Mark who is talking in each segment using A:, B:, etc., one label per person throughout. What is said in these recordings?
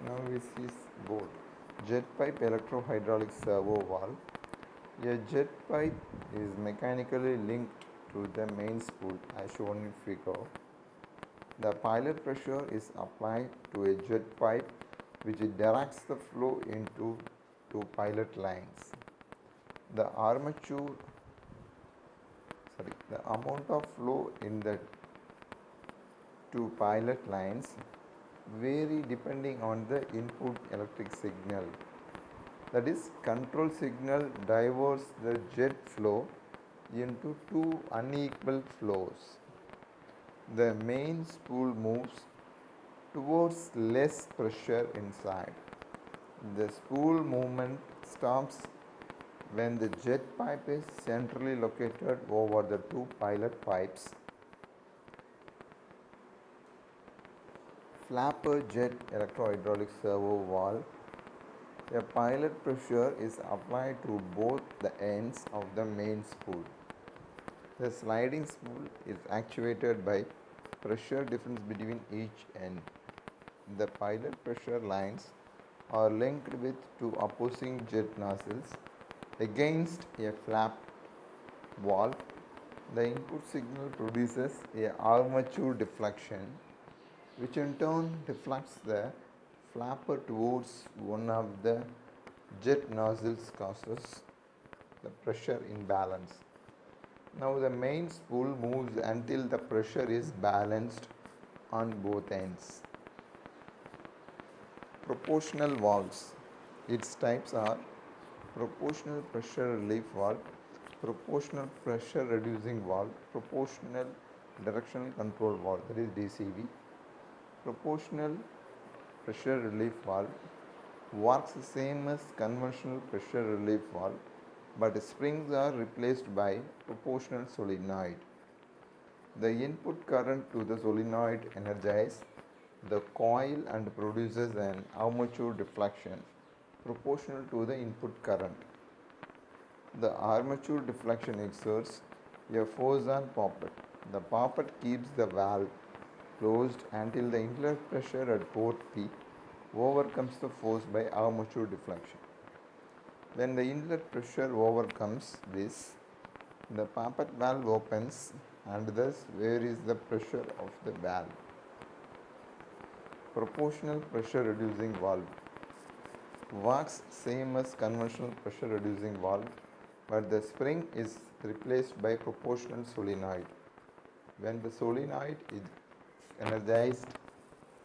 A: Now we see both jet pipe electro-hydraulic servo valve. A jet pipe is mechanically linked to the main spool as shown in figure. The pilot pressure is applied to a jet pipe which directs the flow into two pilot lines. The amount of flow in the two pilot lines vary depending on the input electric signal. That is, control signal diverts the jet flow into two unequal flows. The main spool moves towards less pressure inside. The spool movement stops when the jet pipe is centrally located over the two pilot pipes. Flapper jet electro-hydraulic servo valve. A pilot pressure is applied to both the ends of the main spool. The sliding spool is actuated by pressure difference between each end. The pilot pressure lines are linked with two opposing jet nozzles against a flap valve. The input signal produces a armature deflection, which in turn deflects the flapper towards one of the jet nozzles, causes the pressure imbalance. Now the main spool moves until the pressure is balanced on both ends. Proportional valves. Its types are proportional pressure relief valve, proportional pressure reducing valve, proportional directional control valve, that is DCV. Proportional pressure relief valve works the same as conventional pressure relief valve, but springs are replaced by proportional solenoid. The input current to the solenoid energizes the coil and produces an armature deflection proportional to the input current. The armature deflection exerts a force on poppet. The poppet keeps the valve closed until the inlet pressure at port P overcomes the force by armature deflection. When the inlet pressure overcomes this, the poppet valve opens and thus varies the pressure of the valve. Proportional pressure reducing valve works same as conventional pressure reducing valve, but the spring is replaced by proportional solenoid. When the solenoid is energized,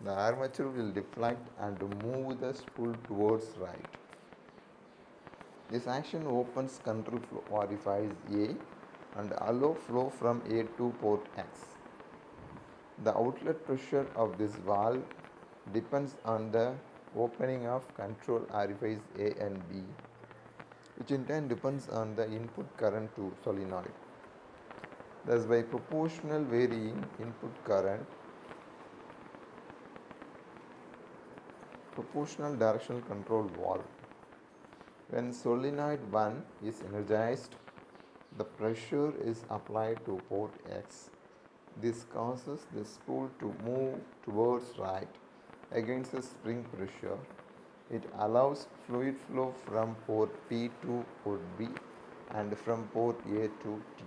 A: the armature will deflect and move the spool towards right. This action opens control flow orifice A and allow flow from A to port X. The outlet pressure of this valve depends on the opening of control orifice A and B, which in turn depends on the input current to solenoid. Thus, by proportional varying input current, proportional directional control valve. When solenoid 1 is energized, the pressure is applied to port X. This causes the spool to move towards right against the spring pressure. It allows fluid flow from port P to port B and from port A to T.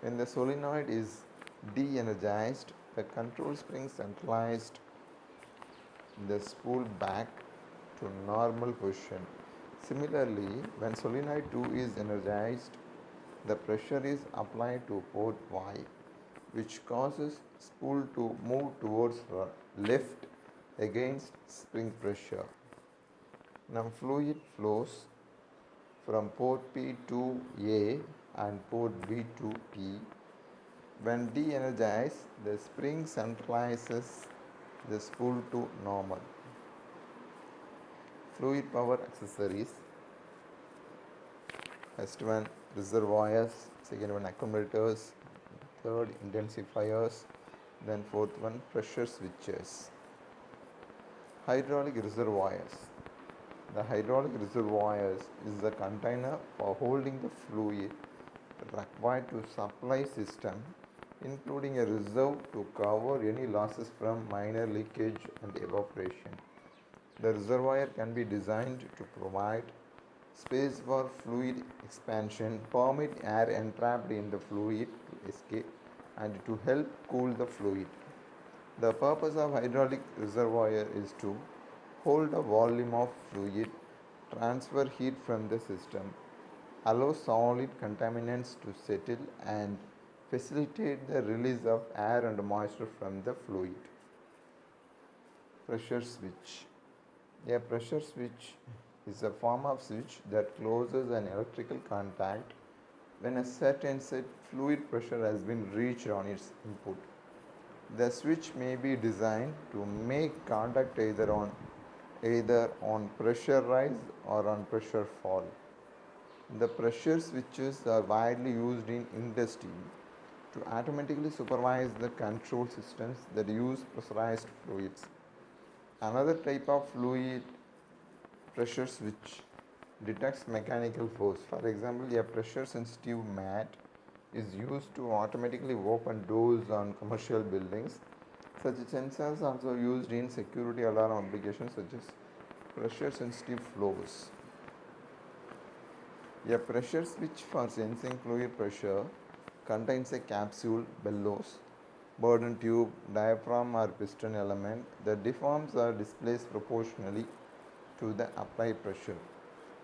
A: When the solenoid is de-energized, the control spring centralized the spool back to normal position. Similarly, when solenoid 2 is energized, the pressure is applied to port Y, which causes spool to move towards left against spring pressure. Now fluid flows from port P to A and port B to T. When de-energized, the spring centralizes the spool to normal. Fluid power accessories. First one, reservoirs. Second one, accumulators. Third, intensifiers. Then fourth one, pressure switches. Hydraulic reservoirs. The hydraulic reservoirs is the container for holding the fluid required to supply system, including a reserve to cover any losses from minor leakage and evaporation. The reservoir can be designed to provide space for fluid expansion, permit air entrapped in the fluid to escape, and to help cool the fluid. The purpose of hydraulic reservoir is to hold a volume of fluid, transfer heat from the system, allow solid contaminants to settle, and facilitate the release of air and moisture from the fluid. Pressure switch. A pressure switch is a form of switch that closes an electrical contact when a certain set fluid pressure has been reached on its input. The switch may be designed to make contact either on pressure rise or on pressure fall. The pressure switches are widely used in industry to automatically supervise the control systems that use pressurized fluids. Another type of fluid pressure switch detects mechanical force. For example, a pressure sensitive mat is used to automatically open doors on commercial buildings. Such sensors are also used in security alarm applications such as pressure sensitive floors. A pressure switch for sensing fluid pressure contains a capsule, bellows, burden tube, diaphragm or piston element that deforms or displaces proportionally to the applied pressure.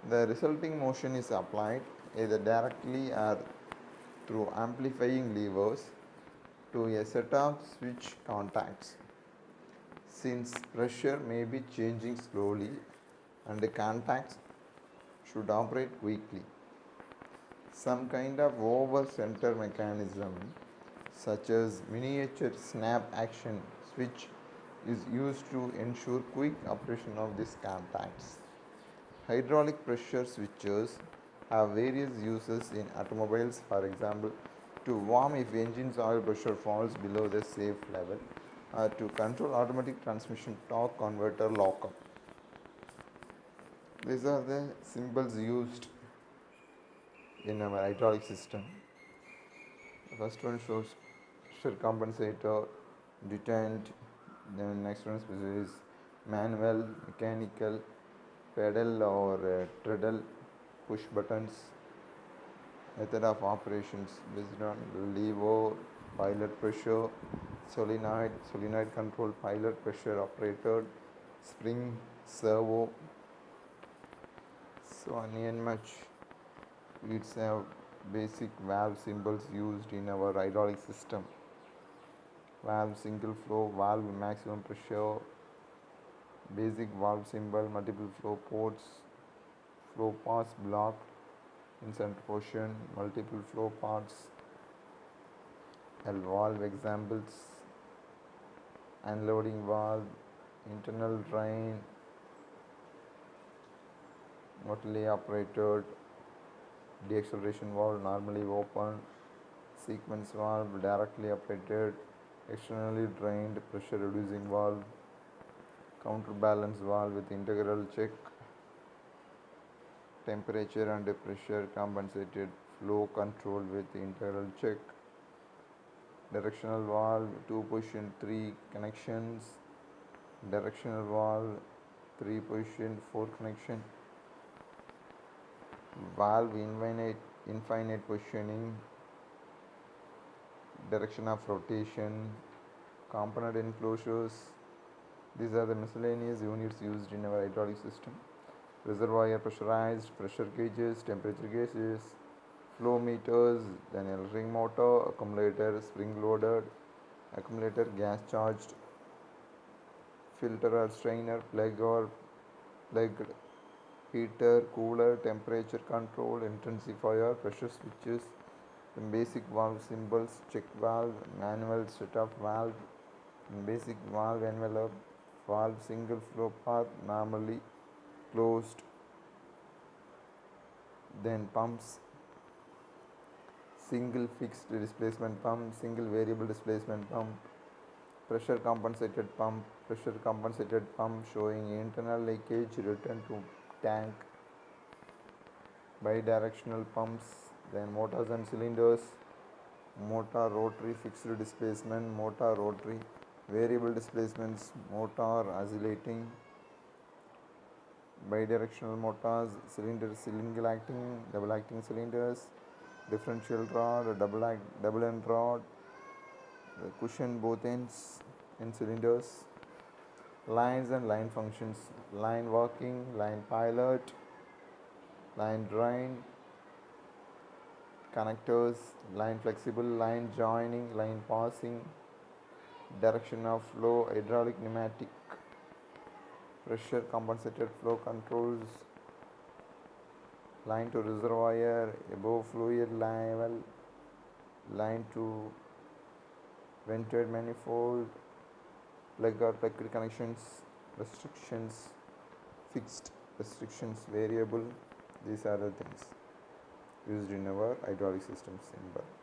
A: The resulting motion is applied either directly or through amplifying levers to a set of switch contacts. Since pressure may be changing slowly and the contacts should operate quickly, some kind of over center mechanism such as miniature snap action switch is used to ensure quick operation of these contacts. Hydraulic pressure switches have various uses in automobiles, for example, to warm if engine's oil pressure falls below the safe level, or to control automatic transmission torque converter lockup. These are the symbols used in our hydraulic system. The first one shows pressure compensator, detent. Then next one is manual, mechanical, pedal or treadle, push buttons. Method of operations based on lever, pilot pressure, solenoid control, pilot pressure operated, spring, servo. So onion much. It's a basic valve symbols used in our hydraulic system. Valve single flow, valve maximum pressure, basic valve symbol, multiple flow ports, flow paths blocked in center portion, multiple flow paths, valve examples, unloading valve, internal drain, motile operated, deacceleration valve normally open, sequence valve directly operated, externally drained pressure reducing valve, counterbalance valve with integral check, temperature and pressure compensated flow control with integral check, directional valve 2 position 3 connections, directional valve 3 position 4 connection, valve infinite positioning, direction of rotation, component enclosures. These are the miscellaneous units used in our hydraulic system. Reservoir pressurized, pressure gauges, temperature gauges, flow meters, then a ring motor, accumulator, spring loaded, accumulator gas charged, filter or strainer, plug or plugged, heater, cooler, temperature control, intensifier, pressure switches, the basic valve symbols, check valve, manual setup valve, basic valve envelope, valve single flow path normally closed, then pumps, single fixed displacement pump, single variable displacement pump, pressure compensated pump showing internal leakage return to tank, bidirectional pumps, then motors and cylinders, motor rotary fixed displacement, motor rotary variable displacements, motor oscillating, bidirectional motors, cylinder, single acting, double acting cylinders, differential rod, double end rod, cushion both ends in cylinders, lines and line functions, line working, line pilot, line drain, connectors, line flexible, line joining, line passing, direction of flow, hydraulic, pneumatic, pressure compensated flow controls, line to reservoir, above fluid level, line to vented manifold, plug or plugged connections, restrictions, fixed, restrictions, variable. These are the things used in our hydraulic systems in bulk.